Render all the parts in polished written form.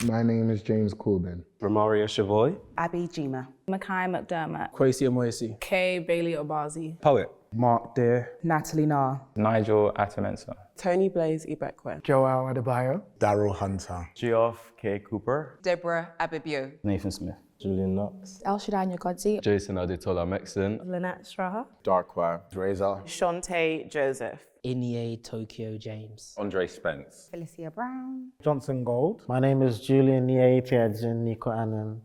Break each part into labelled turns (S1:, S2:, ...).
S1: My name is James Corbin.
S2: Romario Chavoy.
S3: Abby Jima.
S4: Makai McDermott.
S5: Kwesi Amoyesi.
S6: Kay Bailey Obazi.
S2: Poet.
S5: Mark Deer.
S3: Natalie Nah.
S7: Nigel Atamensa.
S6: Tony Blaze Ibekwe.
S8: Joel Adebayo.
S9: Daryl Hunter.
S10: Geoff K. Cooper.
S11: Deborah Abibio.
S7: Nathan Smith.
S12: Julian Knox.
S13: El Shaddai Nyogodzi.
S14: Jason Adetola Mexon.
S15: Lynette Straha.
S9: Darkwa.
S16: Razor.
S17: Shantae Joseph.
S18: Inie Tokyo James.
S19: Andre Spence.
S20: Felicia Brown.
S21: Johnson Gold.
S22: My name is Julian Nietiadzin Nico Annan.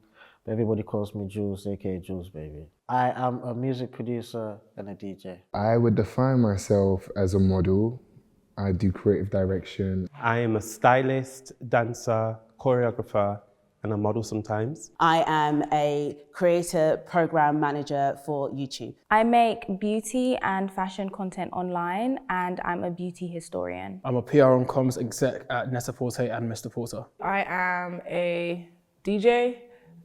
S22: Everybody calls me Jules, aka Jules Baby. I am a music producer and a DJ.
S1: I would define myself as a model. I do creative direction.
S2: I am a stylist, dancer, choreographer, and a model sometimes.
S3: I am a creator program manager for YouTube.
S4: I make beauty and fashion content online, and I'm a beauty historian.
S5: I'm a PR and comms exec at Nessa Forte and Mr. Porter.
S6: I am a DJ,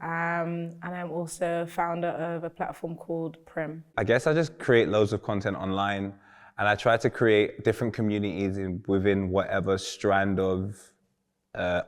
S6: and I'm also founder of a platform called Prim.
S19: I guess I just create loads of content online, and I try to create different communities within whatever strand of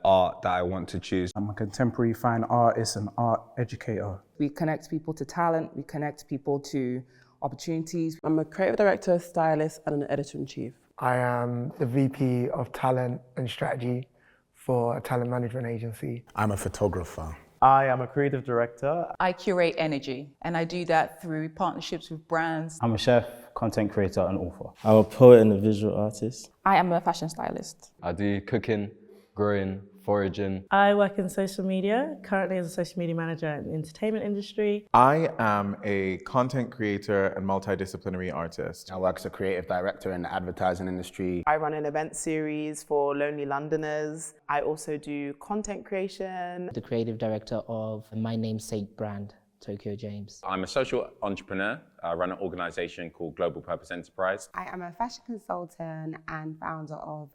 S19: art that I want to choose.
S5: I'm a contemporary fine artist and art educator.
S23: We connect people to talent, we connect people to opportunities.
S6: I'm a creative director, stylist, and an editor-in-chief.
S8: I am the VP of Talent and Strategy for a talent management agency.
S9: I'm a photographer.
S10: I am a creative director.
S11: I curate energy, and I do that through partnerships with brands.
S7: I'm a chef, content creator, and author.
S12: I'm a poet and a visual artist.
S13: I am a fashion stylist.
S14: I do cooking, growing, foraging.
S15: I work in social media, currently as a social media manager in the entertainment industry.
S24: I am a content creator and multidisciplinary artist.
S16: I work as a creative director in the advertising industry.
S17: I run an event series for Lonely Londoners. I also do content creation.
S18: The creative director of my namesake brand, Tokyo James.
S19: I'm a social entrepreneur. I run an organization called Global Purpose Enterprise.
S20: I am a fashion consultant and founder of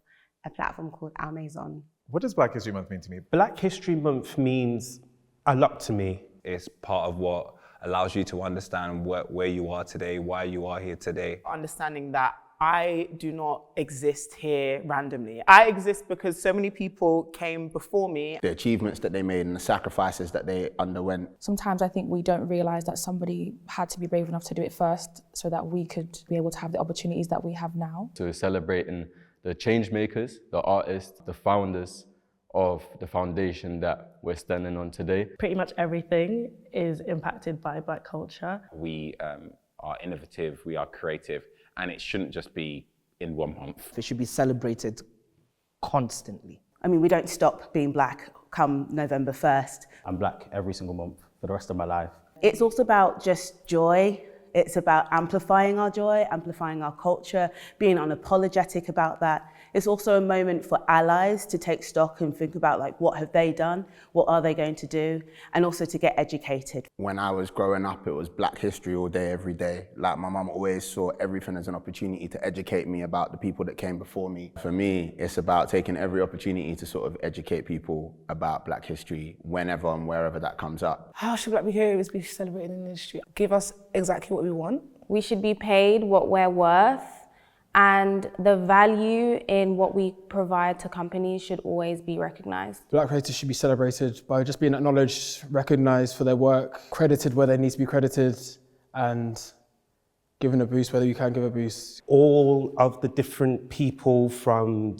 S20: a platform called Our Maison.
S24: What does Black History Month mean to me?
S2: Black History Month means a lot to me.
S19: It's part of what allows you to understand where you are today, why you are here today.
S17: Understanding that I do not exist here randomly. I exist because so many people came before me.
S16: The achievements that they made and the sacrifices that they underwent.
S13: Sometimes I think we don't realize that somebody had to be brave enough to do it first so that we could be able to have the opportunities that we have now.
S14: So we're celebrating the change makers, the artists, the founders of the foundation that we're standing on today.
S15: Pretty much everything is impacted by Black culture.
S19: We are innovative, we are creative, and it shouldn't just be in 1 month.
S18: It should be celebrated constantly.
S3: I mean, we don't stop being Black come November 1st.
S7: I'm Black every single month for the rest of my life.
S3: It's also about just joy. It's about amplifying our joy, amplifying our culture, being unapologetic about that. It's also a moment for allies to take stock and think about like, what have they done? What are they going to do? And also to get educated.
S16: When I was growing up, it was Black history all day, every day. Like my mum always saw everything as an opportunity to educate me about the people that came before me. For me, it's about taking every opportunity to sort of educate people about Black history whenever and wherever that comes up.
S6: How should Black behaviours be celebrated in the industry? Give us exactly what we want.
S4: We should be paid what we're worth, and the value in what we provide to companies should always be recognised.
S5: Black creators should be celebrated by just being acknowledged, recognised for their work, credited where they need to be credited, and given a boost where you can give a boost.
S2: All of the different people from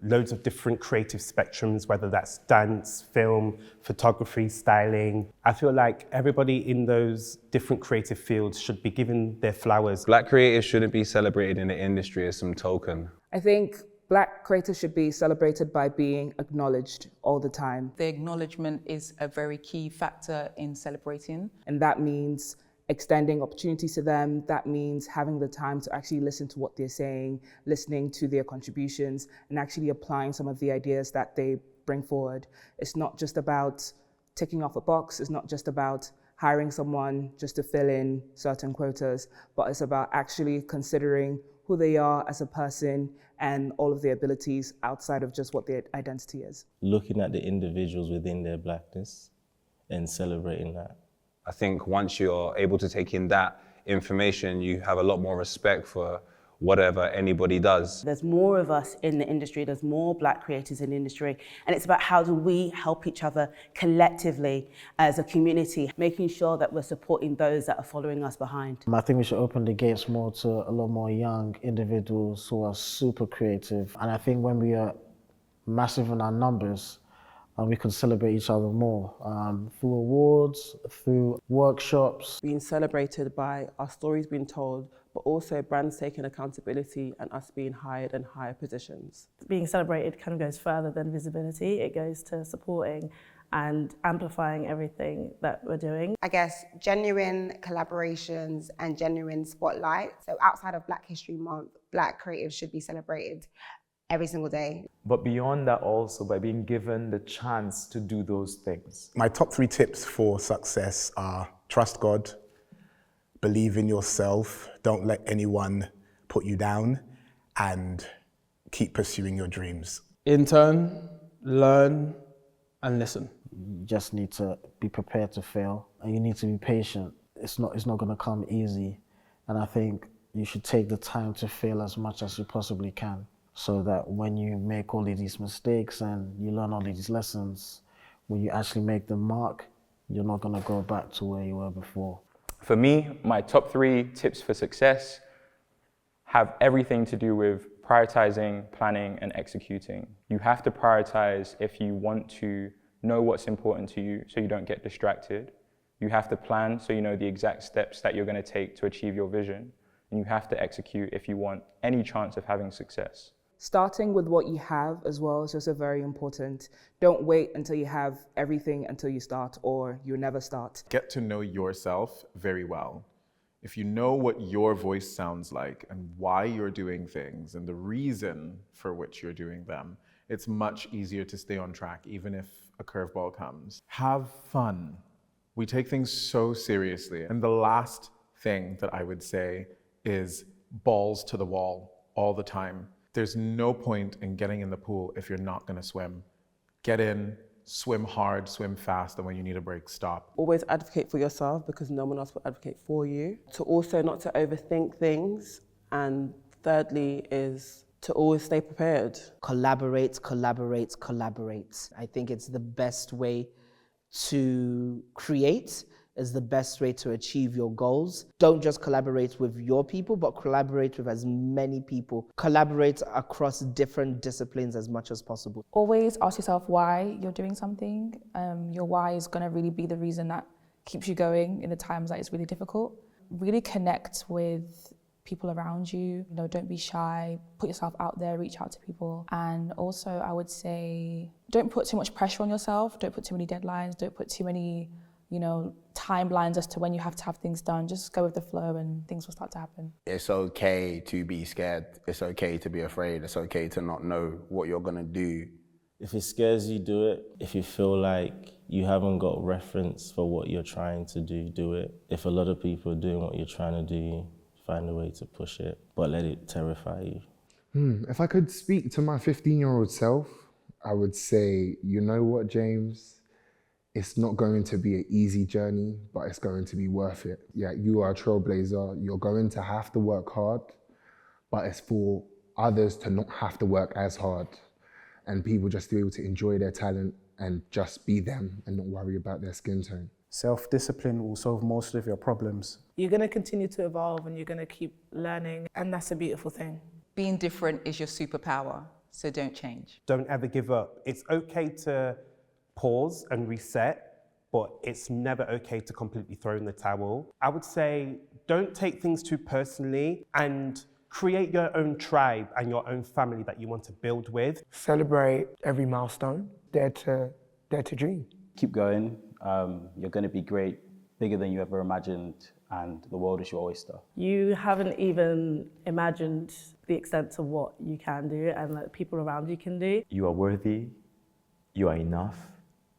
S2: loads of different creative spectrums, whether that's dance, film, photography, styling. I feel like everybody in those different creative fields should be given their flowers.
S19: Black creators shouldn't be celebrated in the industry as some token.
S23: I think Black creators should be celebrated by being acknowledged all the time.
S11: The acknowledgement is a very key factor in celebrating.
S23: And that means extending opportunities to them. That means having the time to actually listen to what they're saying, listening to their contributions, and actually applying some of the ideas that they bring forward. It's not just about ticking off a box. It's not just about hiring someone just to fill in certain quotas, but it's about actually considering who they are as a person and all of their abilities outside of just what their identity is.
S12: Looking at the individuals within their Blackness and celebrating that.
S19: I think once you're able to take in that information, you have a lot more respect for whatever anybody does.
S3: There's more of us in the industry, there's more Black creators in the industry, and it's about how do we help each other collectively as a community, making sure that we're supporting those that are following us behind.
S1: I think we should open the gates more to a lot more young individuals who are super creative. And I think when we are massive in our numbers, we can celebrate each other more through awards, through workshops.
S8: Being celebrated by our stories being told, but also brands taking accountability and us being hired in higher positions.
S15: Being celebrated kind of goes further than visibility. It goes to supporting and amplifying everything that we're doing.
S20: I guess genuine collaborations and genuine spotlight. So outside of Black History Month, Black creatives should be celebrated every single day.
S10: But beyond that also, by being given the chance to do those things.
S9: My top 3 tips for success are trust God, believe in yourself, don't let anyone put you down, and keep pursuing your dreams.
S5: Intern, learn, and listen.
S1: You just need to be prepared to fail, and you need to be patient. It's not going to come easy, and I think you should take the time to fail as much as you possibly can, so that when you make all of these mistakes and you learn all of these lessons, when you actually make the mark, you're not going to go back to where you were before.
S7: For me, my top 3 tips for success have everything to do with prioritizing, planning, and executing. You have to prioritize if you want to know what's important to you so you don't get distracted. You have to plan so you know the exact steps that you're going to take to achieve your vision. And you have to execute if you want any chance of having success.
S23: Starting with what you have as well is also very important. Don't wait until you have everything until you start, or you never start.
S24: Get to know yourself very well. If you know what your voice sounds like and why you're doing things and the reason for which you're doing them, it's much easier to stay on track, even if a curveball comes. Have fun. We take things so seriously. And the last thing that I would say is balls to the wall all the time. There's no point in getting in the pool if you're not going to swim. Get in, swim hard, swim fast, and when you need a break, stop.
S8: Always advocate for yourself because no one else will advocate for you. To also not to overthink things. And thirdly is to always stay prepared.
S18: Collaborate. I think it's the best way to create, is the best way to achieve your goals. Don't just collaborate with your people, but collaborate with as many people. Collaborate across different disciplines as much as possible.
S13: Always ask yourself why you're doing something. Your why is going to really be the reason that keeps you going in the times that it's really difficult. Really connect with people around you. You know, don't be shy. Put yourself out there, reach out to people. And also, I would say, don't put too much pressure on yourself. Don't put too many deadlines. Don't put too many timelines as to when you have to have things done. Just go with the flow and things will start to happen.
S16: It's okay to be scared. It's okay to be afraid. It's okay to not know what you're gonna do.
S12: If it scares you, do it. If you feel like you haven't got reference for what you're trying to do, do it. If a lot of people are doing what you're trying to do, find a way to push it, but let it terrify you.
S21: If I could speak to my 15-year-old self, I would say, you know what, James? It's not going to be an easy journey, but it's going to be worth it. Yeah, you are a trailblazer. You're going to have to work hard, but it's for others to not have to work as hard and people just to be able to enjoy their talent and just be them and not worry about their skin tone.
S5: Self-discipline will solve most of your problems.
S6: You're going to continue to evolve and you're going to keep learning, and that's a beautiful thing.
S11: Being different is your superpower, so don't change.
S2: Don't ever give up. It's okay to pause and reset, but it's never okay to completely throw in the towel. I would say don't take things too personally and create your own tribe and your own family that you want to build with.
S22: Celebrate every milestone, dare to dream.
S7: Keep going. You're going to be great, bigger than you ever imagined, and the world is your oyster.
S15: You haven't even imagined the extent to what you can do and that people around you can do.
S10: You are worthy, you are enough,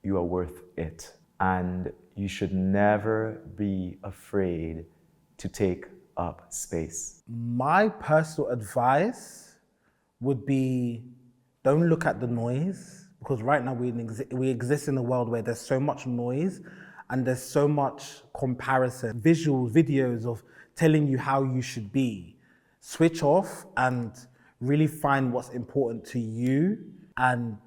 S10: you are worth it. And you should never be afraid to take up space.
S25: My personal advice would be, don't look at the noise, because right now we exist in a world where there's so much noise and there's so much comparison, visual videos of telling you how you should be. switch off and really find what's important to you and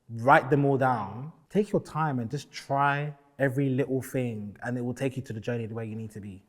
S25: write them all down. Take your time and just try every little thing, and it will take you to the journey the way you need to be.